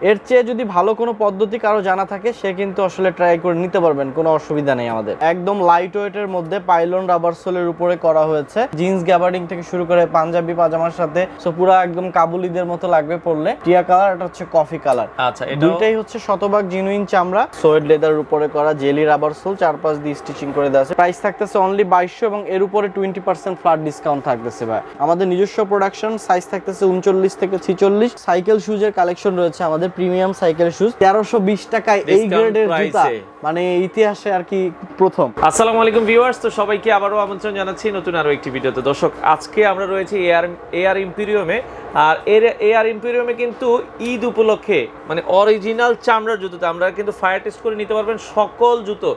এর চেয়ে যদি ভালো কোনো পদ্ধতি কারো জানা থাকে সে কিন্তু আসলে ট্রাই করে নিতে পারবেন, কোনো অসুবিধা নেই আমাদের। একদম লাইট ওয়েটের মধ্যে পাইলন রাবার সোলের উপরে করা হয়েছে, জিন্স গ্যাবার্ডিং থেকে শুরু করে পাঞ্জাবি পাজামার সাথে, সো পুরো একদম কাবুলিদের মতো লাগবে পরলে। টিয়া কালার, এটা হচ্ছে কফি কালার। আচ্ছা, দুইটাই হচ্ছে শতভাগ জিনুইন চামড়া, সোয়েড লেদারের উপরে করা জেলি রাবার সোল, চারপাশ দিয়ে স্টিচিং করে দেওয়া আছে। প্রাইস থাকতেছে অনলি 2200 এবং এর উপরে 20% ফ্ল্যাট ডিসকাউন্ট থাকতেছে ভাই। আমাদের নিজস্ব প্রোডাকশন, সাইজ থাকতেছে 39 থেকে 46। সাইকেল শুজের কালেকশন রয়েছে আমাদের, প্রিমিয়াম সাইকেল শুজ 1320 টাকায় এই গ্রেডের জুতা, মানে ইতিহাসে আর কি প্রথম। আসসালামু আলাইকুম ভিউয়ার্স, তো সবাইকে আবারও আমন্ত্রণ জানাচ্ছি নতুন আরো একটি ভিডিওতে। দর্শক, আজকে আমরা রয়েছি এআর ইম্পেরিয়ামে। আর এআর ইম্পেরিয়ামে কিন্তু ঈদ উপলক্ষে মানে অরিজিনাল চামড়ার জুতোতে আমরা কিন্তু ফায়ার টেস্ট করে নিতে পারবেন সকল জুতো।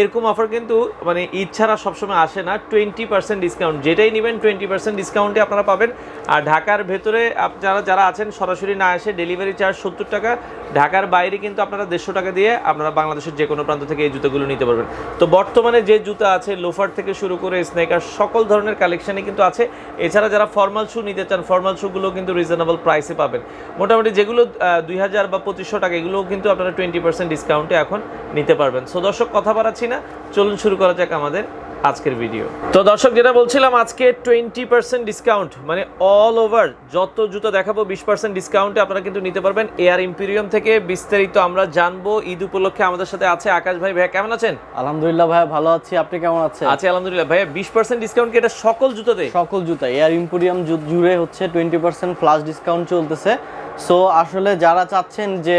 এরকম অফার কিন্তু মানে ঈদ ছাড়া সবসময় আসে না। 20% ডিসকাউন্ট, যেটাই নেবেন 20% ডিসকাউন্টে আপনারা পাবেন। আর ঢাকার ভেতরে আপনারা যারা আছেন সরাসরি না এসে ডেলিভারি চার্জ 70 টাকা, ঢাকার বাইরে কিন্তু আপনারা 150 টাকা দিয়ে আপনারা বাংলাদেশের যে কোনো প্রান্ত থেকে এই জুতোগুলো নিতে পারবেন। তো বর্তমানে যে জুতা আছে, লোফার থেকে শুরু করে স্নেকার, সকল ধরনের কালেকশানই কিন্তু আছে। এছাড়া যারা ফর্মাল শু নিতে চান, ফর্মাল শুগুলো কিন্তু রিজনেবল প্রাইসে পাবেন। মোটামুটি যেগুলো 2000 বা 2500 টাকা, এগুলোও কিন্তু আপনারা 20% ডিসকাউন্টে এখন নিতে পারবেন। সো দর্শক, কথা বাড়াচ্ছি না, চলুন শুরু করা যাক আমাদের আজকের ভিডিও। তো দর্শক, যেটা বলছিলাম, আজকে 20% ডিসকাউন্ট, মানে অল ওভার যত জুতো দেখাবো 20% ডিসকাউন্টে আপনারা কিন্তু নিতে পারবেন এআর ইম্পেরিয়াম থেকে। বিস্তারিত আমরা জানবো। ঈদ উপলক্ষে আমাদের সাথে আছে আকাশ ভাই। ভাই কেমন আছেন? আলহামদুলিল্লাহ ভাই, ভালো আছি, আপনি কেমন আছেন? আছি আলহামদুলিল্লাহ। ভাই 20% ডিসকাউন্ট কি এটা সকল জুতোতে? সকল জুতা এআর ইম্পেরিয়াম জুড়ে হচ্ছে 20% ফ্ল্যাশ ডিসকাউন্ট চলতেছে। সো আসলে যারা চাচ্ছেন যে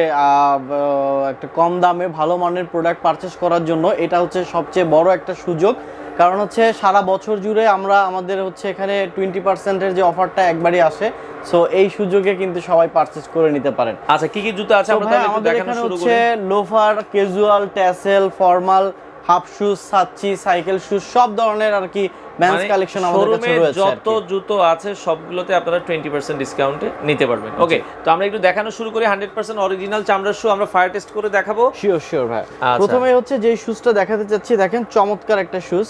একটা কম দামে ভালো মানের প্রোডাক্ট পারচেস করার জন্য, এটা হচ্ছে সবচেয়ে বড় একটা সুযোগ। কারণ হচ্ছে সারা বছর জুড়ে আমাদের হচ্ছে এখানে 20%-এর যে অফারটা একবারই আসে। সো এই সুযোগে কিন্তু সবাই পারচেস করে নিতে পারেন। আচ্ছা, কি কি জুতো আছে আমরা তাহলে একটু দেখানো শুরু করি। Loafer, casual, tassel, formal, half shoes, সাচ্চি, সাইকেল শুজ, সব ধরনের আর কি মেন্স কালেকশন আমাদের কাছে রয়েছে। যত জুতো আছে সবগুলোতে আপনারা 20% ডিসকাউন্টে নিতে পারবেন। ওকে, তো আমরা একটু দেখানো শুরু করি। 100% অরিজিনাল চামড়ার শু আমরা ফায়ার টেস্ট করে দেখাবো। শিওর ভাই। প্রথমে হচ্ছে যে শুজটা দেখাতে চাচ্ছি, দেখেন চমৎকার একটা শুজ,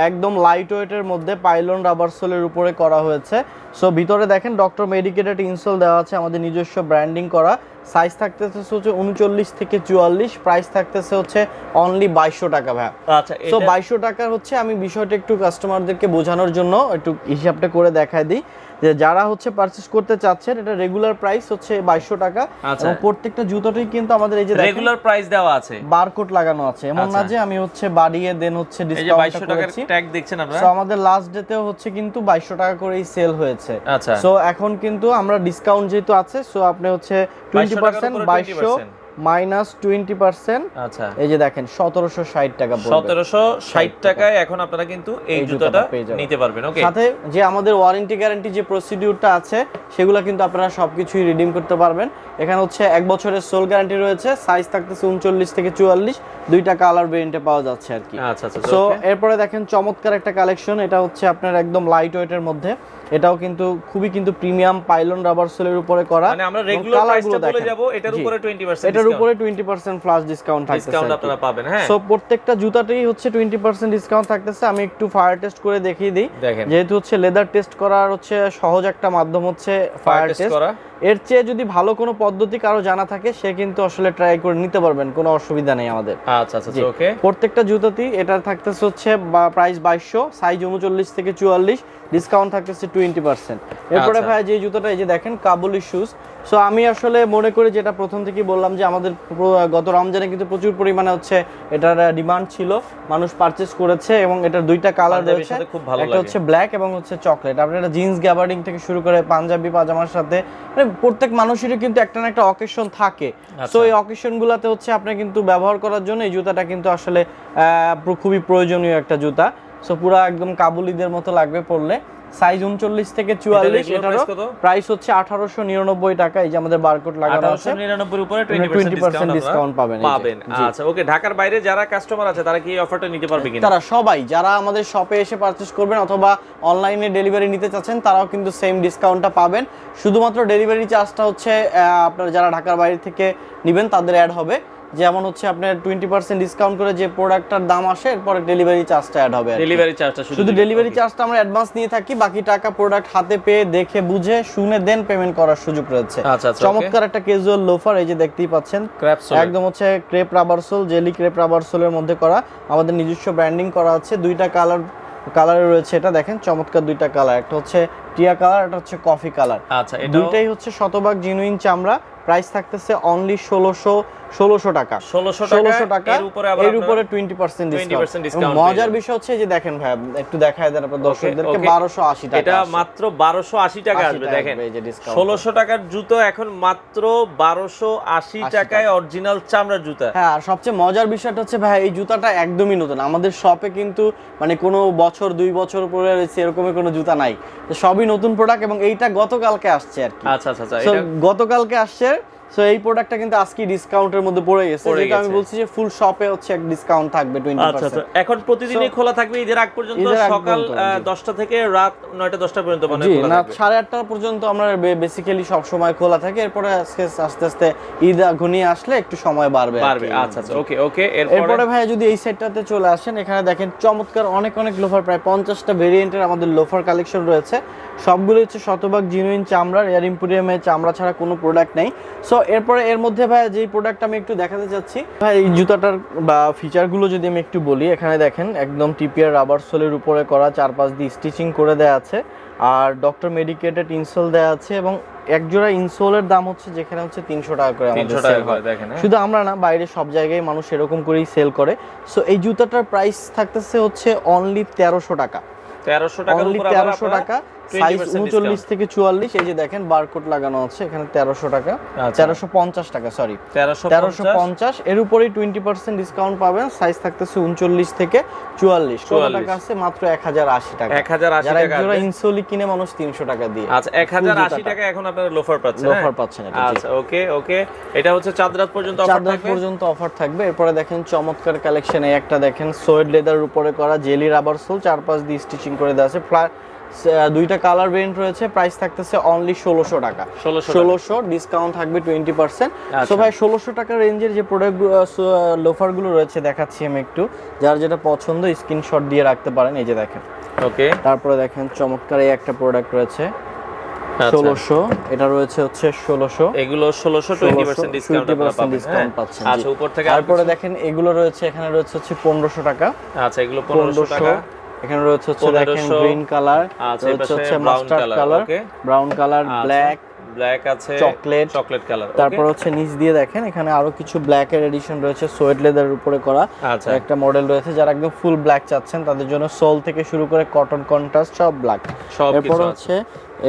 একদম লাইট ওয়েটের মধ্যে পাইলন রাবার সোলের উপরে করা হয়েছে। সো ভিতরে দেখেন ডক্টর মেডিকেটেড ইনসোল দেওয়া আছে, আমাদের নিজস্ব ব্র্যান্ডিং করা। সাইজ থাকতেছে হচ্ছে 39 থেকে 44, প্রাইস থাকতেছে হচ্ছে অনলি 2200 টাকা ভাই। আচ্ছা, সো 2200 টাকার হচ্ছে আমি বিষয়টা একটু কাস্টমারদেরকে বোঝানোর জন্য একটু হিসাবটা করে দেখাই দিই যে যারা হচ্ছে পারচেজ করতে চাচ্ছেন, এটা রেগুলার প্রাইস হচ্ছে 2200 টাকা। এবং প্রত্যেকটা জুতোটাই কিন্তু আমাদের এই যে রেগুলার প্রাইস দেওয়া আছে, বারকোড লাগানো আছে, এমন না যে আমি হচ্ছে বাড়িয়ে দেন হচ্ছে ডিসকাউন্ট করেছি। ট্যাগ দেখছেন আপনারা। সো আমাদের লাস্ট ডেতেও হচ্ছে কিন্তু 2200 টাকা করেই সেল হয়েছে। আচ্ছা, সো এখন কিন্তু আমরা ডিসকাউন্ট যেহেতু আছে, সো আপনি হচ্ছে 20% 2200 মাইনাস 20%। আচ্ছা, এই যে দেখেন 1760 টাকা পড়বে। 1760 টাকায় এখন আপনারা কিন্তু এই জুতাটা নিতে পারবেন। ওকে, সাথে যে আমাদের ওয়ারেন্টি গ্যারান্টি যে প্রসিডিউরটা আছে, সেগুলো কিন্তু আপনারা সবকিছুই রিডিম করতে পারবেন। এখানে হচ্ছে 1 বছরের সোল গ্যারান্টি রয়েছে। সাইজ থাকতেছে 39 থেকে 44, দুইটা কালার ভেরিয়েন্টে পাওয়া যাচ্ছে আর কি। আচ্ছা, সো এরপরে দেখেন চমৎকার একটা কালেকশন, এটা হচ্ছে আপনার একদম লাইট ওয়েটের মধ্যে। এটাও কিন্তু খুবই কিন্তু প্রিমিয়াম পাইলন রাবার সোলের উপরে করা। মানে আমরা রেগুলার প্রাইসটা বলে যাব, এটার উপরে 20% এটার উপরে 20% ফ্ল্যাশ ডিসকাউন্ট থাকতেছে, ডিসকাউন্ট আপনারা পাবেন। হ্যাঁ, সো প্রত্যেকটা জুতাতেই হচ্ছে 20% ডিসকাউন্ট থাকতেছে। আমি একটু ফায়ার টেস্ট করে দেখিয়ে দিই, যেহেতু হচ্ছে লেদার টেস্ট করার হচ্ছে সহজ একটা মাধ্যম হচ্ছে ফায়ার টেস্ট করা। এর চেয়ে যদি ভালো কোনো পদ্ধতি কারো জানা থাকে সে কিন্তু আসলে ট্রাই করে নিতে পারবেন, কোনো অসুবিধা নেই আমাদের। আচ্ছা, ওকে। প্রত্যেকটা জুতাতেই এটা থাকতেছে হচ্ছে প্রাইস 2200, সাইজ 39 থেকে 44, ডিসকাউন্ট থাকতেছে 20%। এরপরে ভাই যে জুতাটা, এই যে দেখেন কাবুলি শুজ। সো আমি আসলে মনে করি, যেটা প্রথম থেকেই বললাম, যে আমাদের গত রমজানে কিন্তু প্রচুর পরিমাণে হচ্ছে এটার ডিমান্ড ছিল, মানুষ পারচেজ করেছে এবং এটার দুইটা কালার রয়েছে, একটা হচ্ছে ব্ল্যাক এবং হচ্ছে চকলেট। আপনারা জিন্স গ্যাবার্ডিং থেকে শুরু করে পাঞ্জাবি পাজামার সাথে, মানে প্রত্যেক মানুষেরই কিন্তু একটা না একটা অকেশন থাকে। সো এই অকেশন গুলাতে হচ্ছে আপনি কিন্তু ব্যবহার করার জন্য এই জুতাটা কিন্তু আসলে খুবই প্রয়োজনীয় একটা জুতা। সো পুরো একদম কাবুলিদের মতো লাগবে পরলে। সাইজ 39 থেকে 44, এটার প্রাইস হচ্ছে 1899 টাকা। এই যে আমাদের বারকোড লাগানো আছে, 1899 এর উপরে 20% ডিসকাউন্ট পাবেন। আচ্ছা, ওকে। ঢাকার বাইরে যারা কাস্টমার আছে তারা কি এই অফারটা নিতে পারবে কিনা? তারা সবাই যারা আমাদের শপে এসে পারচেজ করবেন অথবা অনলাইনে ডেলিভারি নিতে চাচ্ছেন, তারাও কিন্তু সেম ডিসকাউন্টটা পাবেন। শুধুমাত্র ডেলিভারি চার্জটা হচ্ছে আপনারা যারা ঢাকার বাইরে থেকে নেবেন তাদের অ্যাড হবে। যেমন হচ্ছে আপনার 20% ডিসকাউন্ট করে যে প্রোডাক্টটার দাম আসে এরপরে ডেলিভারি চার্জটা অ্যাড হবে। ডেলিভারি চার্জটা শুধু ডেলিভারি চার্জটা আমরা অ্যাডভান্স নিয়ে থাকি, বাকি টাকা প্রোডাক্ট হাতে পেয়ে দেখে বুঝে শুনে দেন পেমেন্ট করার সুযোগ রয়েছে। আচ্ছা আচ্ছা, চমৎকার একটা ক্যাজুয়াল লোফার, এই যে দেখতেই পাচ্ছেন একদম হচ্ছে crepe rubber sole, jelly crepe rubber সোলের মধ্যে করা, আমাদের নিজস্ব ব্র্যান্ডিং করা আছে। দুইটা কালারে রয়েছে, এটা দেখেন চমৎকার দুইটা কালার, একটা হচ্ছে টিয়া কালার, একটা হচ্ছে কফি কালার। আচ্ছা, দুইটাই হচ্ছে শতভাগ জিনুইন চামড়া। প্রাইস থাকতেছে অনলি 1600 টাকা। 1600 টাকা, এর উপরে 20% ডিসকাউন্ট। মজার বিষয় হচ্ছে যে দেখেন ভাই একটু দেখায় দেন আপনাদের দর্শকদেরকে, 1280 টাকা, এটা মাত্র 1280 টাকা আসবে। দেখেন 1600 টাকার জুতো এখন মাত্র 1280 টাকায় অরিজিনাল চামড়ার জুতা। হ্যাঁ, আর সবচেয়ে মজার বিষয়টা হচ্ছে ভাই এই জুতাটা একদমই নতুন, আমাদের শপে কিন্তু মানে কোনো বছর 2 বছর পরে রয়েছে এরকমের কোনো জুতা নাই, সবই নতুন প্রোডাক্ট এবং এইটা গতকালকে আসছে আর কি। আচ্ছা আচ্ছা, এটা গতকালকে আসছে। সো এই প্রোডাক্টটা কিন্তু আজকে ডিসকাউন্টের মধ্যে পড়ে গেছে, যেটা আমি বলছি যে ফুল শপে হচ্ছে এক ডিসকাউন্ট থাকবে 20%। আচ্ছা আচ্ছা, এখন প্রতিদিনই খোলা থাকবে ঈদের আগ পর্যন্ত, সকাল 10টা থেকে রাত 9টা 10টা পর্যন্ত মানে খোলা থাকবে। 8:30 পর্যন্ত আমরা বেসিক্যালি সব সময় খোলা থাকে, এরপরে আস্তে আস্তে ঈদ ঘনিয়ে আসলে একটু সময় বাড়বে। আচ্ছা আচ্ছা, ওকে ওকে। এরপরে ভাই যদি এই সেটটাতে চলে আসেন, এখানে দেখেন চমৎকার অনেক লোফার, প্রায় 50টা ভেরিয়েন্টের আমাদের লোফার কালেকশন রয়েছে। সবগুলো হচ্ছে শতভাগ জিনুইন চামড়ার, এয়ার ইম্পোরিয়ামের চামড়া ছাড়া কোনো প্রোডাক্ট নেই। সো এরপরে এর মধ্যে ভাই যে প্রোডাক্ট আমি একটু দেখাতে চাচ্ছি ভাই, এই জুতাটার বা ফিচারগুলো যদি আমি একটু বলি, এখানে দেখেন একদম টিপিআর রাবার সোলের উপরে করা, 4-5 দিয়ে স্টিচিং করে দেওয়া আছে, আর ডক্টর মেডিকেটেড ইনসোল দেওয়া আছে, এবং এক জোড়া ইনসোলের দাম হচ্ছে যেখানে হচ্ছে 300 টাকা করে আমাদের সেল হয়। শুধু আমরা না, বাইরে সব জায়গায় মানুষ এরকম করেই সেল করে। সো এই জুতাটার প্রাইস থাকতেছে হচ্ছে অনলি 1300 টাকা। 1300 টাকার উপরে 1300 টাকা, সাইজ 39 থেকে 44। এই যে দেখেন বারকোড লাগানো আছে এখানে, 1300 টাকা, 1350 টাকা, সরি 1350। এর উপরেই 20% ডিসকাউন্ট পাবেন। সাইজ থাকতেছে 39 থেকে 44। কত টাকা আছে? মাত্র 1080 টাকা। 1080 টাকা। যারা ইনসোলি কিনে মানুষ 300 টাকা দিয়ে। আচ্ছা, 1080 টাকা এখন আপনারা লোফার পাচ্ছেন। লোফার পাচ্ছেন এটা। আচ্ছা, ওকে ওকে। এটা হচ্ছে চাঁদরাত পর্যন্ত অফার থাকবে। চাঁদরাত পর্যন্ত অফার থাকবে। এরপরে দেখেন চমৎকার কালেকশন, এই একটা দেখেন সোয়েড লেদারের উপরে করা জেলি রাবার সোল, 4-5 দিয়ে স্টিচিং করে দেওয়া আছে। দুইটা কালার ভেরিয়েন্ট রয়েছে। প্রাইস থাকতেছে অনলি 1600 টাকা। 1600 ডিসকাউন্ট থাকবে 20%। সো ভাই 1600 টাকা রেঞ্জের যে প্রোডাক্ট লোফারগুলো রয়েছে দেখাচ্ছি আমি একটু, যার যেটা পছন্দ স্ক্রিনশট দিয়ে রাখতে পারেন। এই যে দেখেন, ওকে। তারপরে দেখেন চমৎকার এই একটা প্রোডাক্ট রয়েছে 1600, এটা রয়েছে হচ্ছে 1600। এগুলো 1600 20% ডিসকাউন্ট পাচ্ছেন। আচ্ছা, উপর থেকে তারপরে দেখেন এগুলো রয়েছে, এখানে রয়েছে হচ্ছে 1500 টাকা। আচ্ছা, এগুলো 1500 টাকা। এখানে রয়েছে হচ্ছে দেখেন গ্রিন কালার, রয়েছে হচ্ছে mustard colour, brown colour, black আছে, চকলেট কালার। তারপর হচ্ছে নিচ দিয়ে দেখেন এখানে আরো কিছু ব্ল্যাক এর এডিশন রয়েছে, সোয়েড লেদারের উপরে করা একটা মডেল রয়েছে। যারা একদম ফুল ব্ল্যাক চাচ্ছেন তাদের জন্য সোল থেকে শুরু করে কটন কন্ট্রাস্ট সব ব্ল্যাক। এরপর হচ্ছে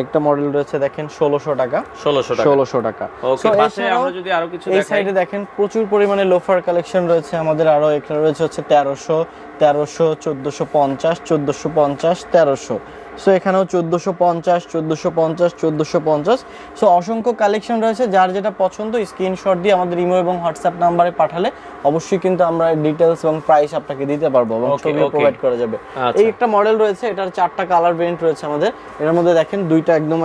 একটা মডেল রয়েছে দেখেন 1600 টাকা। 1600 টাকা। ওকে, পাশে আমরা যদি আরো কিছু দেখাই, এই সাইডে দেখেন প্রচুর পরিমাণে লোফার কালেকশন রয়েছে আমাদের। আরো একটা রয়েছে হচ্ছে 1300, 1450, 1450, 1300। সো এখানেও 1450, 1450, 1450। সো অসংখ্য কালেকশন রয়েছে। যার যেটা পছন্দ স্ক্রিনশট দিয়ে আমাদের ইমো এবং হোয়াটসঅ্যাপ নাম্বারে পাঠালে অবশ্যই কিন্তু আমরা ডিটেইলস এবং প্রাইস আপনাকে দিতে পারবো এবং ছবি প্রোভাইড করা যাবে। এই একটা মডেল রয়েছে, এটার 4টা কালার ভেরিয়েন্ট রয়েছে আমাদের। এর মধ্যে দেখেন দুইটা একদম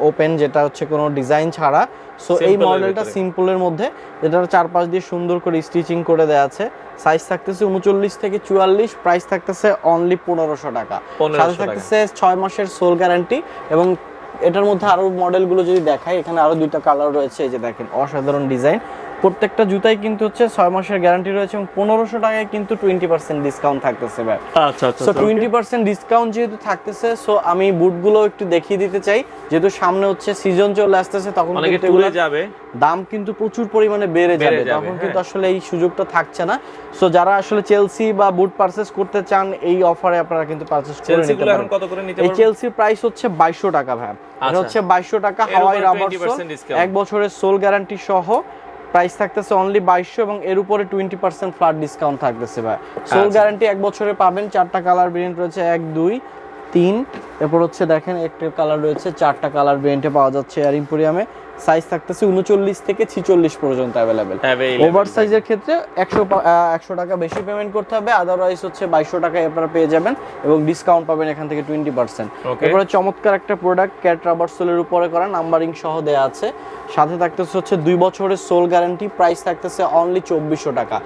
ওপেন, যেটা হচ্ছে কোনো ডিজাইন ছাড়া। সো এই মডেলটা সিম্পলের মধ্যে, যেটা 4-5 দিয়ে সুন্দর করে স্টিচিং করে দেওয়া আছে। সাইজ থাকতেছে 39 থেকে 44। প্রাইস থাকতেছে অনলি 1500 টাকা। সাথে থাকতেছে 6 মাসের সোল গ্যারান্টি। এবং এটার মধ্যে আরো মডেলগুলো যদি দেখাই, এখানে আরো দুইটা কালার রয়েছে। এই যে দেখেন অসাধারণ ডিজাইন। প্রত্যেকটা জুতাই কিন্তু হচ্ছে 6 মাসের গ্যারান্টি রয়েছে এবং 1500 টাকায় কিন্তু 20% ডিসকাউন্ট থাকতেছে ভাই। আচ্ছা আচ্ছা। সো 20% ডিসকাউন্ট যেহেতু থাকতেছে, সো আমি বুটগুলো একটু দেখিয়ে দিতে চাই। যেহেতু সামনে হচ্ছে সিজন চলে আসতেছে, তখন কিন্তু এগুলো যাবে, দাম কিন্তু প্রচুর পরিমাণে বেড়ে যাবে, তখন কিন্তু আসলে এই সুযোগটা থাকছে না। সো যারা আসলে চেলসি বা বুট পারচেজ করতে চান, এই অফারে আপনারা কিন্তু পারচেজ করে নিতে পারেন। এখন কত করে নিতে পারবেন? এই চেলসির প্রাইস হচ্ছে 2200 টাকা ভাই। এটা হচ্ছে 2200 টাকা হাওয়াই রাবার সোল, 1 বছরের সোল গ্যারান্টি সহ। প্রাইস থাকতেছে অনলি 2200 এবং এর উপরে 20% ফ্ল্যাট ডিসকাউন্ট থাকতেছে ভাই। সোল গ্যারান্টি 1 বছরে পাবেন। 4টা কালার ভেরিয়েন্ট রয়েছে, 1, 2, 3। এরপর হচ্ছে দেখেন একটা কালার রয়েছে, 4টা কালার ভেরিয়েন্টে পাওয়া যাচ্ছে এয়ার ইম্পোরিয়ামে। সাইজ থাকতেছে 39 থেকে 46 পর্যন্ত অ্যাভেলেবেল। ওভার সাইজের ক্ষেত্রে 100 টাকা বেশি পেমেন্ট করতে হবে, আদারওয়াইজ হচ্ছে 2200 টাকায় আপনারা পেয়ে যাবেন এবং ডিসকাউন্ট পাবেন এখান থেকে 20%। এরপরে চমৎকার একটা প্রোডাক্ট ক্যাট রাবার সোলের উপরে করা, নাম্বারিং সহ দেয়া আছে, সাথে থাকতেছে হচ্ছে 2 বছরের সোল গ্যারান্টি, প্রাইস থাকতেছে অনলি 2400 টাকা।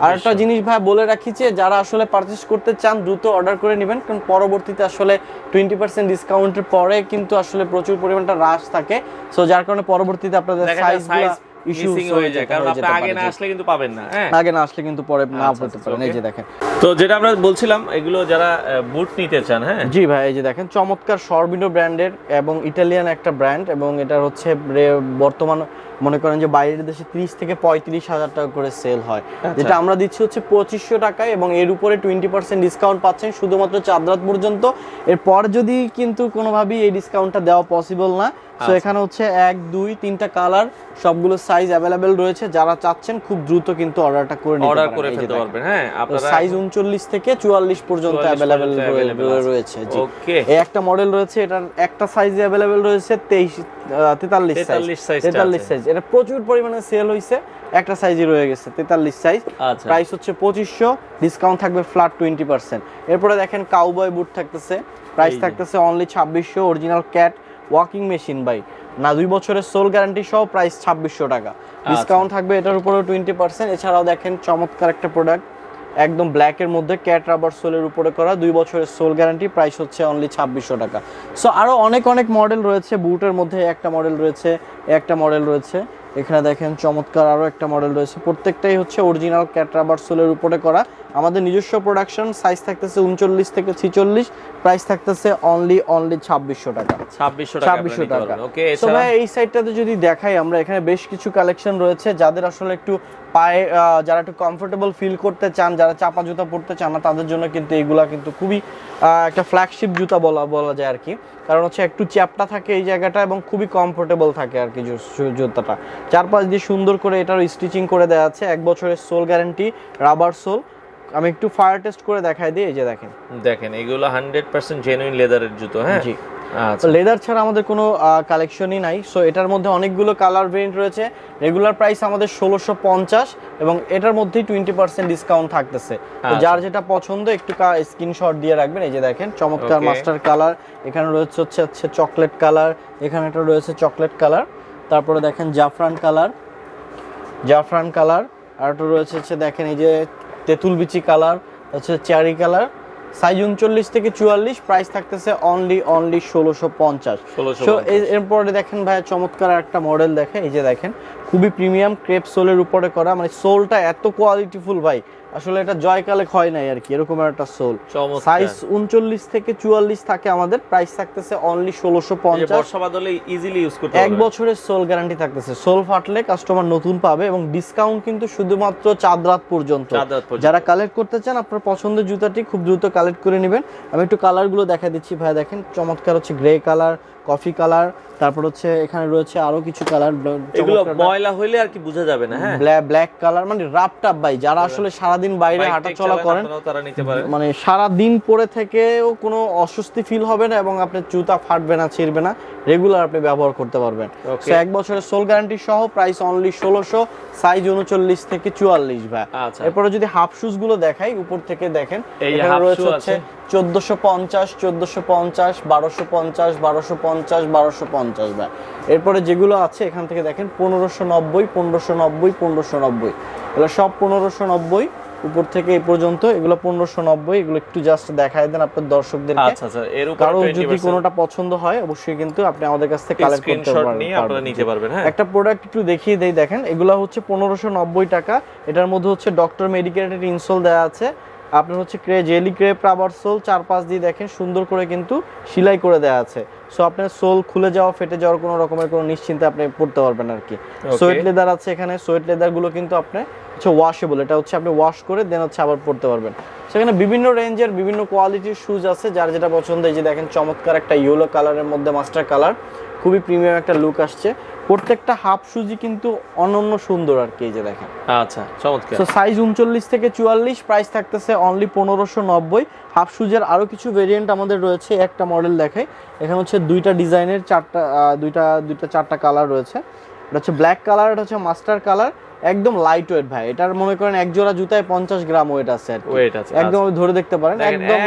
আর একটা জিনিস ভাই বলে রাখি যে যারা আসলে পারচেজ করতে চান দ্রুত অর্ডার করে নেবেন, কারণ পরবর্তীতে আসলে 20% ডিসকাউন্টের পরে কিন্তু আসলে প্রচুর পরিমাণটা রাশ থাকে, সো যার কারণে পরবর্তীতে আপনাদের সাইজগুলো মিসিং হয়ে যায়, কারণ আপনি আগে না আসলে কিন্তু পাবেন না। হ্যাঁ, আগে না আসলে কিন্তু পরে না পেতে পারেন। এই যে দেখেন, তো যেটা আমরা বলছিলাম, এগুলো যারা বুট নিতে চান, হ্যাঁ জি ভাই, এই যে দেখেন চমৎকার সরবিনো ব্র্যান্ডের এবং ইটালিয়ান একটা ব্র্যান্ড, এবং এটা হচ্ছে বর্তমান মনে করেন যে বাইরের দেশে 30 থেকে 35 হাজার টাকা করে সেল হয়, যেটা আমরা দিচ্ছি হচ্ছে 2500 টাকায়, এবং এর উপরে 20% ডিসকাউন্ট পাচ্ছেন শুধুমাত্র চাঁদ রাত পর্যন্ত। এরপর যদি কিন্তু কোনোভাবেই এই ডিসকাউন্টটা দেওয়া পসিবল না, তো এখানে হচ্ছে 1 2 3টা কালার, সবগুলো সাইজ অ্যাভেলেবেল রয়েছে, যারা চাচ্ছেন খুব দ্রুত কিন্তু অর্ডারটা করে নিতে পারবেন, করে ফেলতে পারবেন। হ্যাঁ, আপনারা সাইজ 39 থেকে 44 পর্যন্ত অ্যাভেলেবেল রয়েছে। জি, ওকে, এই একটা মডেল রয়েছে, এটার একটা সাইজে অ্যাভেলেবেল রয়েছে 43 সাইজ। এটা প্রচুর পরিমাণে সেল হইছে, একটা সাইজই রয়ে গেছে 43 সাইজ। প্রাইস হচ্ছে 2500, ডিসকাউন্ট থাকবে ফ্ল্যাট 20%। এরপরে দেখেন কাউবয় বুট থাকতেছে, প্রাইস থাকতেছে only 2600, original cat walking machine ভাই, না 2 বছরের সোল গ্যারান্টি সহ, প্রাইস 2600 টাকা, ডিসকাউন্ট থাকবে এটার উপরেও 20%। এছাড়াও দেখেন চমৎকার একটা প্রোডাক্ট একদম ব্ল্যাক এর মধ্যে ক্যাট রাবার সোলের উপরে করা, 2 বছরের সোল গ্যারান্টি, প্রাইস হচ্ছে অনলি 2600 টাকা। সো আরো অনেক মডেল রয়েছে বুটের মধ্যে, একটা মডেল রয়েছে, একটা মডেল রয়েছে, এখানে দেখেন চমৎকার আরো একটা মডেল রয়েছে, প্রত্যেকটাই হচ্ছে অরিজিনাল ক্যাট রাবার সোলের উপরে করা, আমাদের নিজস্ব প্রোডাকশন, সাইজ থাকতেছে 39 থেকে 46, প্রাইস থাকতেছে অনলি 2600 টাকা। 2600 টাকা। ওকে, সো ভাই এই সাইডটাতে যদি দেখাই আমরা, এখানে বেশ কিছু কালেকশন রয়েছে, যাদের আসলে একটু পায়ে যারা একটু কমফোর্টেবল ফিল করতে চান, যারা চাপা জুতা পরতে চান না, তাদের জন্য কিন্তু এইগুলা কিন্তু খুবই একটা ফ্ল্যাগশিপ জুতা বলা যায় আর কি, কারণ হচ্ছে একটু চ্যাপটা থাকে এই জায়গাটা এবং খুবই কমফোর্টেবল থাকে আর কি জুতাটা। চারপাশ দিয়ে সুন্দর করে এটার স্টিচিং করে দেওয়া আছে, 1 বছরের সোল গ্যারান্টি, রাবার সোল। আমি একটু ফায়ার টেস্ট করে দেখাই দিই, এই যে দেখেন এগুলো 100% জেনুইন লেদারের জুতো। হ্যাঁ, জি, আচ্ছা, লেদার ছাড়া আমাদের কোনো কালেকশনই নাই। সো এটার মধ্যে অনেকগুলো কালার ভেরিয়েন্ট রয়েছে, রেগুলার প্রাইস আমাদের 1650, এবং এটার মধ্যেই 20% ডিসকাউন্ট থাকতেছে। তো যার যেটা পছন্দ একটু স্ক্রিনশট দিয়ে রাখবেন। এই যে দেখেন চমৎকার মাস্টার কালার, এখানে রয়েছে হচ্ছে চকলেট কালার, এখানে একটা রয়েছে চকলেট কালার, তারপরে দেখেন জাফরান কালার, আর একটা রয়েছে হচ্ছে দেখেন এই যে তেঁতুল বিচি কালার, হচ্ছে চেরি কালার, সাইজ 39 থেকে 44, প্রাইস থাকতেছে অনলি 1650। এরপরে দেখেন ভাই চমৎকার একটা মডেল দেখেন, এই যে দেখেন খুবই প্রিমিয়াম ক্রেপ সোলের উপরে করা, মানে সোলটা এত কোয়ালিটিফুল ভাই, আসলে এটা জয়কালে হয় নাই আর কি, এরকম একটা সোল। সাইজ 39 থেকে 44 থাকে আমাদের, প্রাইস থাকতেছে অনলি 1650। বর্ষা বাদলে ইজিলি ইউজ করতে 1 বছরের সোল গ্যারান্টি থাকতেছে, সোল ফাটলে কাস্টমার নতুন পাবে, এবং ডিসকাউন্ট কিন্তু শুধুমাত্র চাঁদ রাত পর্যন্ত। যারা কালেক্ট করতে চান আপনার পছন্দের জুতাটি খুব দ্রুত কালেক্ট করে নেবেন। আমি একটু কালারগুলো দেখা দিচ্ছি ভাই, দেখেন চমৎকার হচ্ছে গ্রে কালার, কফি কালার, তারপর হচ্ছে এখানে রয়েছে আরো কিছু কালার, এগুলো ময়লা হইলে আর কি বোঝা যাবে না। হ্যাঁ, ব্ল্যাক কালার, মানে রাপ টাপ ভাই, যারা আসলে সারাদিন বাইরে হাঁটা চলা করেন তারা নিতে পারে, মানে সারা দিন পরে থেকেও কোনো অস্বস্তি ফিল হবে না, এবং আপনার জুতা ফাটবে না, ছিঁড়বে না, রেগুলার আপনি ব্যবহার করতে পারবেন। সো 1 বছরের সোল গ্যারান্টি সহ, প্রাইস অনলি 1600, সাইজ 39 থেকে 44 ভাই। এরপরে যদি হাফ শুজ গুলো দেখাই, উপর থেকে দেখেন এখানে রয়েছে হচ্ছে 1450, 1250, 1250 ভাই। এরপরে যেগুলো আছে এখান থেকে দেখেন 1590, এগুলো সব 1590 উপর থেকে এই পর্যন্ত, এগুলো 1590, এগুলো একটু জাস্ট দেখায় দেন আপনার দর্শকদেরকে। আচ্ছা, এর উপর কারো যদি কোনোটা পছন্দ হয় অবশ্যই কিন্তু আপনি আমাদের কাছ থেকে কালেক্ট করতে পারবেন, আপনারা নিতে পারবেন। হ্যাঁ, একটা প্রোডাক্ট একটু দেখিয়ে দেই, দেখেন এগুলো হচ্ছে 1590 টাকা, এটার মধ্যে হচ্ছে ডক্টর মেডিকেটেড ইনসোল দেওয়া আছে, আপনার হচ্ছে জেলি ক্রেপ রাবার সোল, 4-5 দিয়ে দেখেন সুন্দর করে কিন্তু সেলাই করে দেওয়া আছে। সো আপনার সোল খুলে যাওয়া, ফেটে যাওয়ার কোনো রকমের কোনো নিশ্চিন্তে আপনি পড়তে পারবেন আর কি। সোয়েট লেদার আছে এখানে, সোয়েট লেদার গুলো কিন্তু আপনি হচ্ছে ওয়াশেবল, এটা হচ্ছে আপনি ওয়াশ করে দেন হচ্ছে আবার পড়তে পারবেন। সেখানে বিভিন্ন রেঞ্জের বিভিন্ন কোয়ালিটির শুজ আছে, যার যেটা পছন্দ। এই যে দেখেন চমৎকার একটা ইয়েলো কালারের মধ্যে মাস্টার কালার, খুবই প্রিমিয়াম একটা লুক আসছে। প্রত্যেকটা হাফ শুজই কিন্তু অনন্য সুন্দর আর কি। এই যে দেখেন, আচ্ছা চমৎকার। তো সাইজ 39 থেকে 44, প্রাইস থাকতেছে অনলি 1590। হাফ শুজের আরো কিছু ভেরিয়েন্ট আমাদের রয়েছে, একটা মডেল দেখাই। এখানে হচ্ছে দুইটা ডিজাইনের চারটা কালার রয়েছে। এটা হচ্ছে ব্ল্যাক কালার, এটা হচ্ছে মাস্টার কালার, একদম লাইট ওয়েট ভাই। এটার মনে করেন এক জোড়া জুতায় 50 গ্রাম ওয়েট আছে আর কি। একদম ধরে দেখতে পারেন, একদম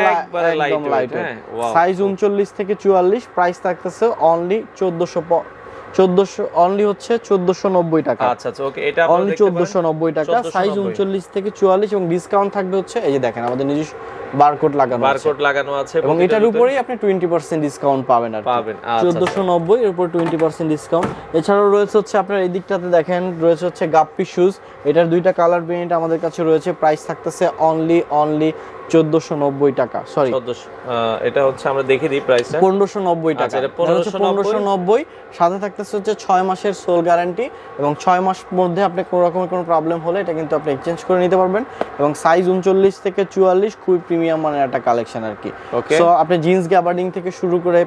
লাইট ওয়েট। সাইজ 39 থেকে 44, প্রাইস থাকতেছে অনলি 1490 অনলি হচ্ছে 1490 টাকা। আচ্ছা আচ্ছা ওকে, এটা অনলি 1490 টাকা। সাইজ 39 থেকে 44 এবং ডিসকাউন্ট থাকবে হচ্ছে এই যে দেখেন আমাদের নিজস্ব বারকোড লাগানো আছে এবং এটার উপরেই আপনি 20% ডিসকাউন্ট পাবেন আর পাবেন। 1490 এর উপর 20% ডিসকাউন্ট। এছাড়াও রয়েছে হচ্ছে আপনার এই দিকটাতে দেখেন রয়েছে হচ্ছে গাপ্পি শুজ। এটার দুইটা কালার ভেরিয়েন্ট আমাদের কাছে রয়েছে, প্রাইস থাকতেছে অনলি 1490 টাকা। সরি 1400, এটা হচ্ছে আমরা দেখে দিই প্রাইসটা 1590 টাকা। এটা 1590, সাথে থাকতেছে হচ্ছে 6 মাসের সোল গ্যারান্টি এবং 6 মাস মধ্যে আপনি কোনো রকমের কোনো প্রবলেম হলে এটা কিন্তু আপনি এক্সচেঞ্জ করে নিতে পারবেন। এবং সাইজ 39 থেকে 44, খুবই প্রিমিয়াম মানের একটা কালেকশন আর কি। সো আপনি জিন্স গ্যাবার্ডিং থেকে শুরু করে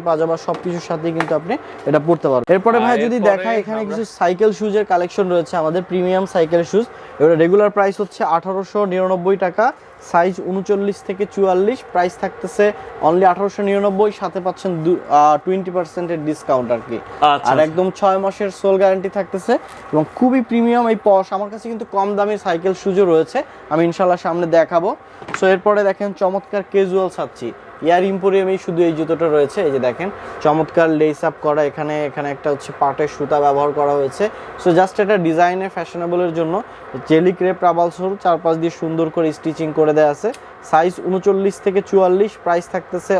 পাজামা সবকিছুর সাথে কিন্তু আপনি এটা পড়তে পারবেন। এরপরে ভাই যদি দেখাই, এখানে কিছু সাইকেল শুজের কালেকশন রয়েছে আমাদের, প্রিমিয়াম সাইকেল শুজ। এর রেগুলার প্রাইস হচ্ছে 1899 টাকা। সাইজ 39 থেকে 44, প্রাইস থাকতেছে অনলি 1899, সাথে পাচ্ছেন 20% এর ডিসকাউন্ট আর কি। আর একদম 6 মাসের সোল গ্যারান্টি থাকতেছে এবং খুবই প্রিমিয়াম এই পশ। আমার কাছে কিন্তু কম দামি সাইকেল শুজও রয়েছে, আমি ইনশাল্লাহ সামনে দেখাবো। সো এরপরে দেখেন চমৎকার ক্যাজুয়াল ছাচ্ছি এয়ার ইম্পোরিয়ামেই শুধু এই জুতোটা রয়েছে। এই যে দেখেন চমৎকার লেস আপ করা, এখানে একটা হচ্ছে পাটের সুতা ব্যবহার করা হয়েছে। সো জাস্ট এটা ডিজাইনে ফ্যাশনেবলের জন্য জেলি ক্রেপ রাবাল সোল চারপাশ দিয়ে সুন্দর করে স্টিচিং করে দেওয়া আছে। সাইজ 39 থেকে 44, প্রাইস থাকতেছে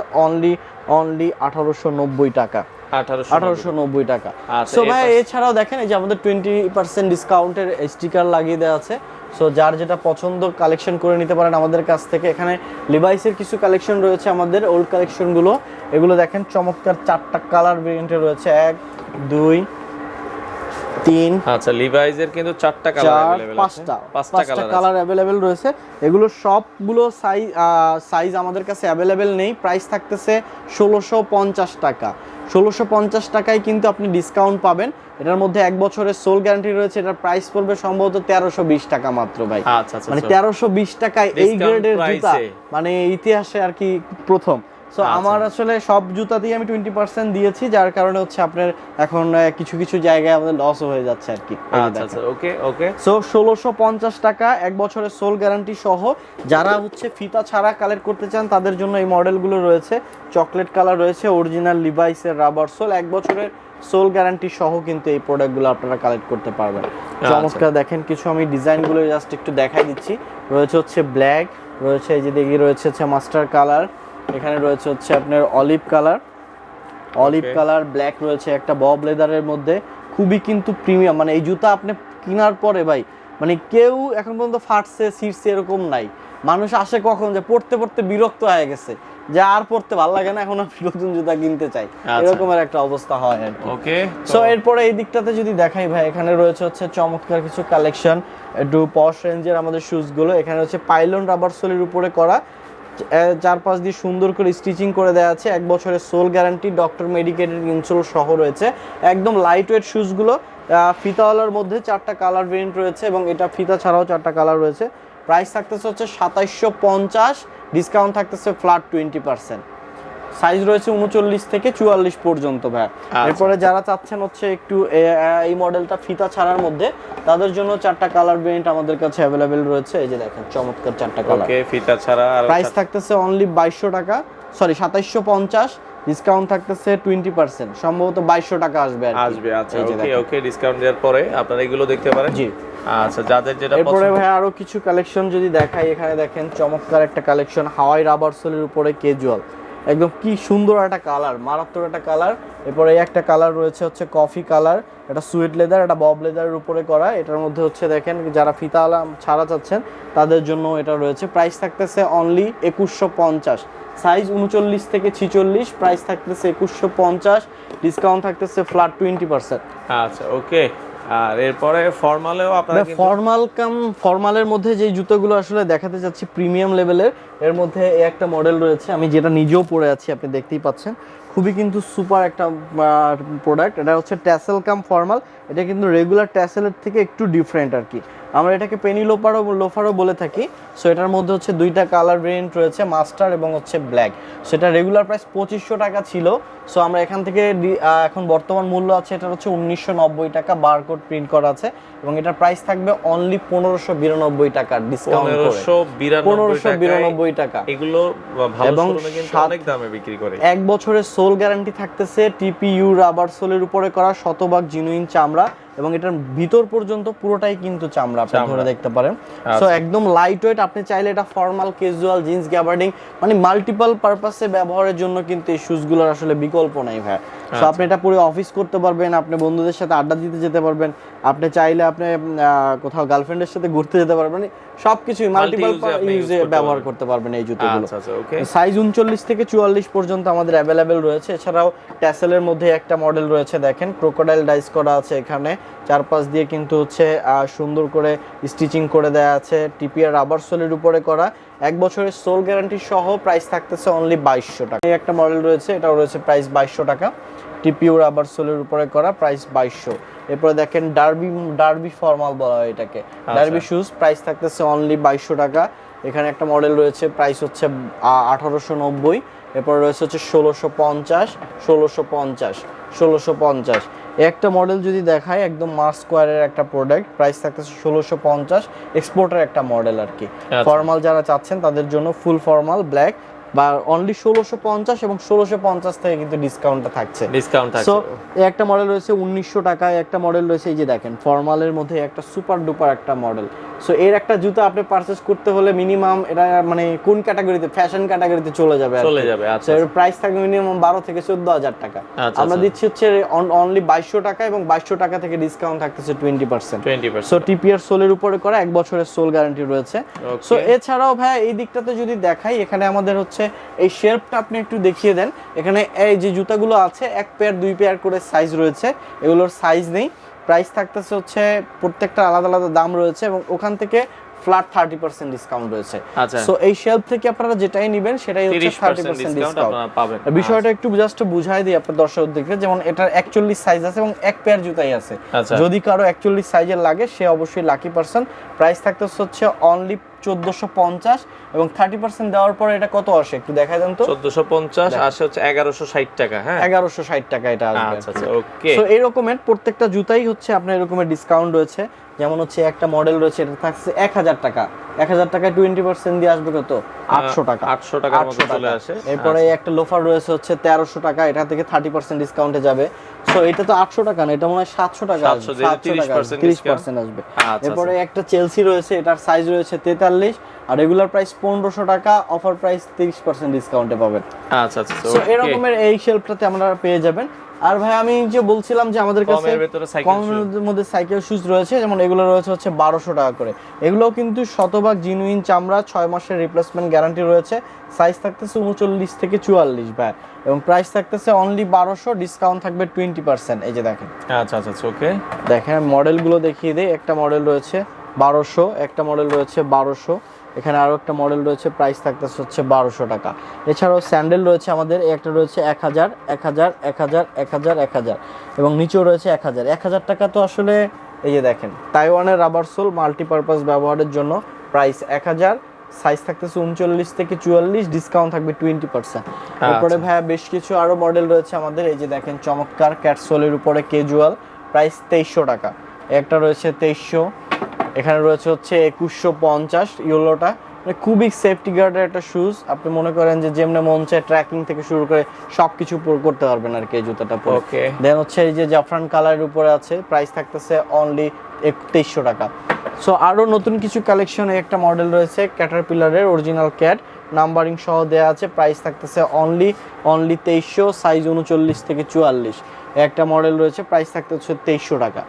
অনলি 1890 টাকা। 1890 টাকা। সো ভাই এছাড়াও দেখেন এই যে আমাদের 20% ডিসকাউন্টের স্টিকার লাগিয়ে দেওয়া আছে। সো যার যেটা পছন্দ কালেকশন করে নিতে পারেন আমাদের কাছ থেকে। এখানে লিভাইসের কিছু কালেকশন রয়েছে আমাদের, ওল্ড কালেকশনগুলো। এগুলো দেখেন চমৎকার 4টা কালার ভেরিয়েন্টে রয়েছে, 1 2 3। আচ্ছা লিভাইসের কিন্তু 4টা কালার अवेलेबल আছে, 5টা কালার अवेलेबल রয়েছে। এগুলো সবগুলো সাইজ আমাদের কাছে अवेलेबल নেই। প্রাইস থাকতেছে 1650 টাকা। 1650 টাকায় কিন্তু আপনি ডিসকাউন্ট পাবেন। এটার মধ্যে 1 বছরের সোল গ্যারান্টি রয়েছে। এটার প্রাইস পড়বে সম্ভবত 1320 টাকা মাত্র ভাই। আচ্ছা আচ্ছা, মানে 1320 টাকায় এই গ্রেডের জুতা মানে ইতিহাসে আর কি প্রথম। সো আমার আসলে সব জুতাতেই আমি 20% দিয়েছি, যার কারণে হচ্ছে আপনার এখন কিছু কিছু জায়গায় আমাদের লস হয়ে যাচ্ছে আর কি। আচ্ছা আচ্ছা ওকে ওকে। সো 1650 টাকা 1 বছরের সোল গ্যারান্টি সহ। যারা হচ্ছে ফিতা ছাড়া কালেক্ট করতে চান তাদের জন্য এই মডেলগুলো রয়েছে। চকলেট কালার রয়েছে, অরিজিনাল লিভাইসের রাবার সোল, 1 বছরের সোল গ্যারান্টি সহ কিন্তু এই প্রোডাক্টগুলো আপনারা কালেক্ট করতে পারবেন। চমৎকার দেখেন কিছু আমি ডিজাইনগুলো জাস্ট একটু দেখাই দিচ্ছি। রয়েছে হচ্ছে ব্ল্যাক, রয়েছে এই যে দেখি রয়েছে হচ্ছে মাস্টার কালার, এখানে রয়েছে হচ্ছে আপনার অলিভ কালার, ব্ল্যাক রয়েছে একটা বব লেদারের মধ্যে। খুবই কিন্তু প্রিমিয়াম, মানে এই জুতা আপনি কেনার পরে ভাই মানে কেউ এখন পর্যন্ত ফাটছে ছিঁড়ছে এরকম নাই। মানুষ আসে কখন যে পড়তে পড়তে বিরক্ত হয়ে গেছে, যে আর পড়তে ভালো লাগে না, এখন আমি নতুন জুতা কিনতে চাই, এরকমের একটা অবস্থা হয় আর কি। ওকে, সো এরপরে এই দিকটাতে যদি দেখাই ভাই, এখানে রয়েছে হচ্ছে চমৎকার কিছু কালেকশন, একটু পশ রেঞ্জের আমাদের শুজগুলো। এখানে হচ্ছে পাইলন রাবার সোলের উপরে করা, 4-5 দিয়ে সুন্দর করে স্টিচিং করে দেওয়া আছে। 1 বছরের soul guarantee, doctor medicated insole সহ রয়েছে। একদম লাইট ওয়েট শুজগুলো, ফিতাওয়ালার মধ্যে 4টা কালার ভেরিয়েন্ট রয়েছে এবং এটা ফিতা ছাড়াও 4টা কালার রয়েছে। প্রাইস থাকতেছে হচ্ছে 2750, ডিসকাউন্ট থাকতেছে ফ্ল্যাট 20%। সাইজ রয়েছে 39 থেকে 44 পর্যন্ত ভাই। এরপরে যারা চাচ্ছেন হচ্ছে একটু এই মডেলটা ফিতা ছাড়ার মধ্যে, তাদের জন্য 4টা কালার ভেরিয়েন্ট আমাদের কাছে अवेलेबल রয়েছে। এই যে দেখেন চমৎকার 4টা কালার। ওকে, ফিতা ছাড়া আর প্রাইস থাকতেছে অনলি 2200 টাকা, সরি 2750, ডিসকাউন্ট থাকতেছে 20%, সম্ভবত 2200 টাকা আসবে। আচ্ছা ওকে ওকে, ডিসকাউন্ট দেওয়ার পরে আপনারা এগুলো দেখতে পারেন। জি আচ্ছা, যাদের যেটা পছন্দ। এরপরে ভাই আরো কিছু কালেকশন যদি দেখাই, এখানে দেখেন চমৎকার একটা কালেকশন, হাওয়াই রাবার সোলের উপরে ক্যাজুয়াল, একদম কি সুন্দর একটা কালার, মারাত্মক একটা কালার। এরপরে একটা কালার রয়েছে হচ্ছে কফি কালার, এটা সুইট লেদার, এটা বব লেদারের উপরে করা। এটার মধ্যে হচ্ছে দেখেন যারা ফিতাওয়ালা ছাড়া চাচ্ছেন তাদের জন্য এটা রয়েছে। প্রাইস থাকতেছে অনলি 2150, সাইজ 39 থেকে 46, প্রাইস থাকতেছে 2150, ডিসকাউন্ট থাকতেছে ফ্ল্যাট 20%। আচ্ছা ওকে, আর এরপরে ফর্মালেও আপনারা কিন্তু ফর্মালের মধ্যে যে জুতোগুলো আসলে দেখাতে যাচ্ছি প্রিমিয়াম লেভেলের, এর মধ্যে এই একটা মডেল রয়েছে, আমি যেটা নিজেও পরে আছি, আপনি দেখতেই পাচ্ছেন, খুবই কিন্তু সুপার একটা প্রোডাক্ট। এটা হচ্ছে ট্যাসেল কাম ফর্মাল, এটা কিন্তু রেগুলার ট্যাসেলের থেকে একটু ডিফারেন্ট আর কি, আমরা এটাকে পেনি লোফারও বলে থাকি। সো এটার মধ্যে হচ্ছে দুইটা কালার ভেরিয়েন্ট রয়েছে, মাস্টার এবং হচ্ছে ব্ল্যাক। সেটা রেগুলার প্রাইস 2500 টাকা ছিল। সো আমরা এখান থেকে এখন বর্তমান মূল্য আছে এটা হচ্ছে 1990 টাকা, বারকোড প্রিন্ট করা আছে, এবং এটার প্রাইস থাকবে অনলি 1592 টাকা ডিসকাউন্ট করে 1592 টাকা। এগুলো ভালো শোরুমে কিন্তু অনেক দামে বিক্রি করে। 1 বছরের সোল গ্যারান্টি থাকতেছে, টিপিইউ রাবার সোলের উপরে করা, শতভাগ জিনুইন চামড়া, এবং এটার ভিতর পর্যন্ত পুরোটাই কিন্তু চামড়া, আপনি ধরে দেখতে পারেন। সো একদম লাইট ওয়েট, আপনি চাইলে এটা ফর্মাল, ক্যাজুয়াল, জিন্স, গ্যাবার্ডিং, মানে মাল্টিপল পারপাসে ব্যবহারের জন্য কিন্তু এই শুজগুলোর আসলে বিকল্প নাই ভাই। সো আপনি এটা পুরো অফিস করতে পারবেন, আপনি বন্ধুদের সাথে আড্ডা দিতে যেতে পারবেন, আপনি চাইলে আপনি কোথাও গার্লফ্রেন্ডের সাথে ঘুরতে যেতে পারবেন, সবকিছুই মাল্টিপল ইউজে ব্যবহার করতে পারবেন এই জুতোগুলো। সাইজ 39 থেকে 44 পর্যন্ত আমাদের অ্যাভেলেবেল রয়েছে। এছাড়াও ট্যাসেলের মধ্যে একটা মডেল রয়েছে, দেখেন ক্রোকোডাইল ডাইস করা আছে, এখানে চারপাশ দিয়ে কিন্তু হচ্ছে সুন্দর করে স্টিচিং করে দেয়া আছে, টিপিআর রাবার সোলের উপরে করা, 1 বছরের সোল গ্যারান্টি সহ, প্রাইস থাকতেছে অনলি 2200 টাকা। এই একটা মডেল রয়েছে, এটাও রয়েছে প্রাইস 2200 টাকা, টিপিইউ রাবার সোলের উপরে করা, প্রাইস 2200। এরপরে দেখেন ডার্বি ফর্মাল বলা হয় এটাকে, ডার্বি শুজ, প্রাইস থাকতেছে অনলি 2200 টাকা। এখানে একটা মডেল রয়েছে, প্রাইস হচ্ছে 1890। এরপরে রয়েছে হচ্ছে 1650 একটা মডেল যদি দেখায়, একদম মাস স্কোয়ারের একটা প্রোডাক্ট, প্রাইস থাকতেছে 1650, এক্সপোর্টের একটা মডেল আর কি। ফর্মাল যারা চাচ্ছেন তাদের জন্য ফুল ফর্মাল ব্ল্যাক, বা অনলি 1650, এবং 1650 থেকে কিন্তু ডিসকাউন্টটা থাকছে। সো এই একটা মডেল রয়েছে 1900 টাকায়, একটা মডেল রয়েছে এই যে দেখেন ফর্মালের মধ্যে একটা সুপার ডুপার একটা মডেল। সো এর একটা জুতা আপনি পারচেজ করতে হলে মিনিমাম এটা মানে কোন ক্যাটাগরিতে, ফ্যাশন ক্যাটাগরিতে চলে যাবে। আচ্ছা, এর প্রাইস থাকবে মিনিমাম 12 থেকে 14000 টাকা। আমরা দিচ্ছি হচ্ছে অনলি 2200 টাকা, এবং 2200 টাকা থেকে ডিসকাউন্ট থাকতেছে 20%। সো টিপিআর সোলের উপরে করা, 1 বছরের সোল গ্যারান্টি রয়েছে। সো এছাড়াও ভাই এই দিকটাতে যদি দেখাই, এখানে আমাদের হচ্ছে এই শেলফটা আপনি একটু দেখিয়ে দেন। এখানে এই যে জুতাগুলো আছে, 1 পেয়ার 2 পেয়ার করে সাইজ রয়েছে, এগুলোর সাইজ নেই, প্রাইস থাকতেছে হচ্ছে প্রত্যেকটা আলাদা আলাদা দাম রয়েছে, এবং ওখান থেকে ফ্ল্যাট 30% ডিসকাউন্ট রয়েছে। সো এই শেলফ থেকে আপনারা যেটাই নেবেন সেটাই হচ্ছে 30% ডিসকাউন্ট পাবেন। বিষয়টা একটু জাস্ট বুঝাই দিই আপনাদের দর্শকদেরকে, যেমন এটার 41 সাইজ আছে এবং 1 পেয়ার জুতাই আছে। যদি কারো 41 সাইজের লাগে সে অবশ্যই লাকি পারসন। প্রাইস থাকতেছে হচ্ছে অনলি 1450, এবং 30% দেওয়ার পরে এটা কত আসে একটু দেখাই দেন তো। 1450 আসে হচ্ছে 1160 টাকা। হ্যাঁ, 1160 টাকা এটা আসবে। আচ্ছা, ওকে। সো এই রকমের প্রত্যেকটা জুতাই হচ্ছে আপনার এরকমের ডিসকাউন্ট রয়েছে। যেমন হচ্ছে একটা মডেল রয়েছে, এটা থাকছে 1000 টাকা, 1000 টাকায় 20% দিয়ে আসবে কত, 800 টাকা। 800 টাকার মতো চলে আসে। এরপরে একটা লোফার রয়েছে হচ্ছে 1300 টাকা, এটা থেকে 30% ডিসকাউন্টে যাবে। সো এটা তো 800 টাকা না, এটা মনে হয় 700 টাকা, 30% আসবে। এরপরে একটা চেলসি রয়েছে, এটার সাইজ রয়েছে 43, আর রেগুলার প্রাইস 1500 টাকা, অফার প্রাইস 30% ডিসকাউন্টে পাবেন। আচ্ছা। সো এরকমের এই শেলফটাতে আপনারা পেয়ে যাবেন। আর ভাই আমি যে বলছিলাম যে আমাদের কাছে কমের মধ্যে সাইকেল শুজ রয়েছে, যেমন এগুলো রয়েছে হচ্ছে 1200 টাকা করে। এগুলোও কিন্তু শতভাগ জিনুইন চামড়া, 6 মাসের রিপ্লেসমেন্ট গ্যারান্টি রয়েছে। সাইজ থাকতেছে 39 থেকে 44 ভাই, এবং প্রাইস থাকতেছে অনলি 1200, ডিসকাউন্ট থাকবে 20%। এই যে দেখেন। আচ্ছা, ওকে। দেখেন মডেলগুলো দেখিয়ে দেই। একটা মডেল রয়েছে 1200, একটা মডেল রয়েছে 1200, এখানে আরো একটা মডেল রয়েছে, প্রাইস থাকতেছে হচ্ছে 1200 টাকা। এছাড়াও স্যান্ডেল রয়েছে আমাদের, একটা রয়েছে 1000, 1000, 1000, 1000, 1000, এবং নিচেও রয়েছে 1000। 1000 টাকা তো আসলে এই যে দেখেন তাইওয়ানের রাবার সোল, মাল্টিপারপাস ব্যবহারের জন্য, প্রাইস 1000, সাইজ থাকতেছে 39 থেকে 44, ডিসকাউন্ট থাকবে 20%। তারপরে ভাইয়া বেশ কিছু আরো মডেল রয়েছে আমাদের, এই যে দেখেন চমৎকার ক্যাটসোলের উপরে ক্যাজুয়াল, প্রাইস 2300 টাকা। একটা রয়েছে 2300, এখানে রয়েছে হচ্ছে 2150 ইয়েলোটা, মানে খুবই সেফটি গার্ডের একটা শুজ। আপনি মনে করেন যে যেমনে মন চায় ট্র্যাকিং থেকে শুরু করে সবকিছু করতে পারবেন আর কি এই জুতাটা পরে। ওকে। দেন হচ্ছে এই যে জাফরান কালারের উপরে আছে, প্রাইস থাকতেছে অনলি 2300 টাকা। সো আরো নতুন কিছু কালেকশনে একটা মডেল রয়েছে ক্যাটারপিলারের অরিজিনাল ক্যাট, নাম্বারিং সহ দেয়া আছে, প্রাইস থাকতেছে অনলি 2300, সাইজ 39 থেকে 44। একটা মডেল রয়েছে, প্রাইস থাকতেছে 2300 টাকা।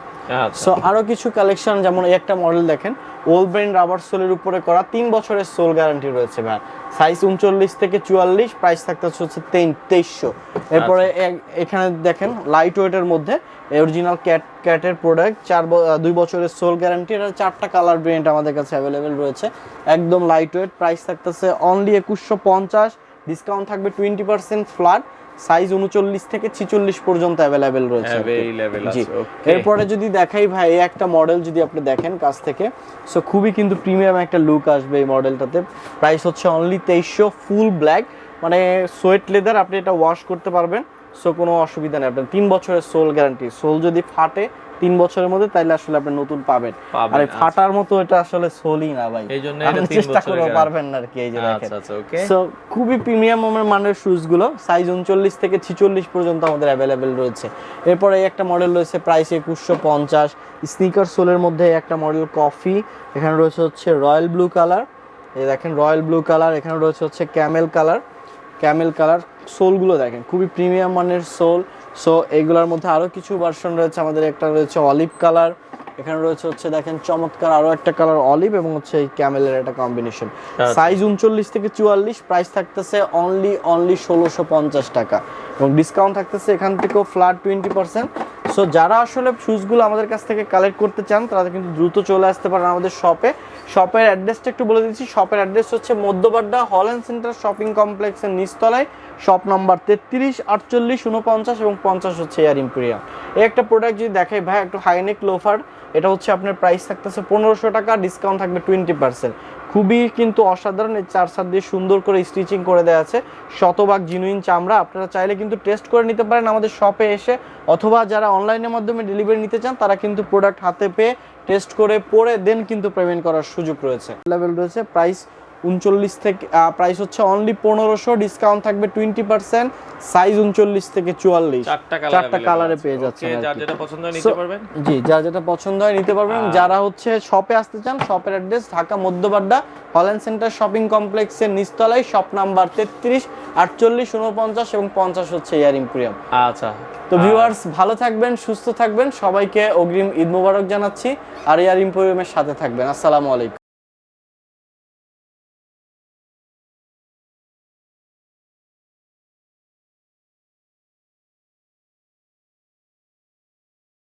আচ্ছা সো আরো কিছু কালেকশন, যেমন এই একটা মডেল দেখেন, ওলব্রেন রাবার সোলের উপরে করা, 3 বছরের সোল গ্যারান্টি রয়েছে ভাই। সাইজ 39 থেকে 44, প্রাইস থাকতে হচ্ছে 2300। এরপরে এখানে দেখেন লাইট ওয়েটের মধ্যে অরিজিনাল ক্যাটের প্রোডাক্ট, 2 বছরের সোল গ্যারান্টি। এটা 4টা কালার ভেরিয়েন্ট আমাদের কাছে অ্যাভেলেবেল রয়েছে, একদম লাইট ওয়েট। প্রাইস থাকতেছে অনলি 2150, ডিসকাউন্ট থাকবে 20% ফ্ল্যাট। সাইজ 39 থেকে 46 পর্যন্ত অ্যাভেলেবেল রয়েছে। এরপরে যদি দেখাই ভাই, এই একটা মডেল যদি আপনি দেখেন কাছ থেকে, সো খুবই কিন্তু প্রিমিয়াম একটা লুক আসবে এই মডেলটাতে। প্রাইস হচ্ছে অনলি 2300, ফুল ব্ল্যাক, মানে সোয়েট লেদার, আপনি এটা ওয়াশ করতে পারবেন, সো কোনো অসুবিধা নেই। আপনার 3 বছরের সোল গ্যারান্টি। সোল যদি ফাটে 3 বছরের মধ্যে, তাইলে আসলে আপনি নতুন পাবেন। আর ফাটার মতো এটা আসলে সোলই না ভাই, এইজন্য আপনি চেষ্টা করে পারবেন না আর কি। এই যে দেখেন, সো খুবই প্রিমিয়াম মানের শুজ গুলো, সাইজ 39 থেকে 46 পর্যন্ত আমাদের অ্যাভেলেবেল রয়েছে। এরপরে এই একটা মডেল রয়েছে, প্রাইস 2150, স্নিকার সোলের মধ্যে একটা মডেল কফি। এখানে রয়েছে হচ্ছে রয়্যাল ব্লু কালার, এই দেখেন রয়্যাল ব্লু কালার। এখানে রয়েছে হচ্ছে ক্যামেল কালার। সোলগুলো দেখেন খুবই প্রিমিয়াম মানের সোল। সো এইগুলোর মধ্যে আরো কিছু ভার্সন রয়েছে আমাদের। একটা রয়েছে অলিভ কালার, এখানে রয়েছে হচ্ছে দেখেন চমৎকার আরো একটা কালার অলিভ, এবং হচ্ছে এই ক্যামেলের একটা কম্বিনেশন। সাইজ 39 থেকে 44, প্রাইস থাকতেছে অনলি 1650 টাকা, এবং ডিসকাউন্ট থাকতেছে এখান থেকেও ফ্ল্যাট 20%। সো যারা আসলে শুজগুলো আমাদের কাছ থেকে কালেক্ট করতে চান, তারা কিন্তু দ্রুত চলে আসতে পারেন আমাদের শপে। শপের অ্যাড্রেসটা একটু বলে দিচ্ছি। শপের অ্যাড্রেস হচ্ছে মধ্যবাড্ডা হল্যান্ড সেন্টার শপিং কমপ্লেক্সের নিচতলায়, শপ নাম্বার 33, 48, 49 এবং 50 হচ্ছে এয়ার ইম্পেরিয়াম। এই একটা প্রোডাক্ট যদি দেখাই ভাই, একটু হাইনেক লোফার, এটা হচ্ছে আপনার প্রাইস থাকতেছে 1500 টাকা, ডিসকাউন্ট থাকবে 20%। খুবই কিন্তু অসাধারণ, এই 4 সাত দিয়ে সুন্দর করে স্টিচিং করে দেওয়া আছে, শতভাগ জিনুইন চামড়া। আপনারা চাইলে কিন্তু টেস্ট করে নিতে পারেন আমাদের শপে এসে, অথবা যারা অনলাইনের মাধ্যমে ডেলিভারি নিতে চান, তারা কিন্তু প্রোডাক্ট হাতে পেয়ে টেস্ট করে পরে দেন কিন্তু পেমেন্ট করার সুযোগ রয়েছে। লেভেল রয়েছে, প্রাইস 39 থেকে, প্রাইস হচ্ছে অনলি 1500, ডিসকাউন্ট থাকবে 20%। সাইজ 39 থেকে 44, 4টা কালারে পেয়ে যাচ্ছে। যার যেটা পছন্দ হয় নিতে পারবেন। জি, যার যেটা পছন্দ হয় নিতে পারবেন। যারা হচ্ছে শপে আসতে চান, শপের address Dhaka Madhya Badda Holland centre shopping কমপ্লেক্সের নিচতলায়, শপ নাম্বার 33, 48, 49 এবং 50 হচ্ছে এয়ার ইম্পেরিয়াম। আচ্ছা, তো ভিউয়ার্স, ভালো থাকবেন, সুস্থ থাকবেন, সবাইকে অগ্রিম ঈদ মোবারক জানাচ্ছি, আর এয়ার ইম্পেরিয়ামের সাথে থাকবেন। আসসালামু আলাইকুম।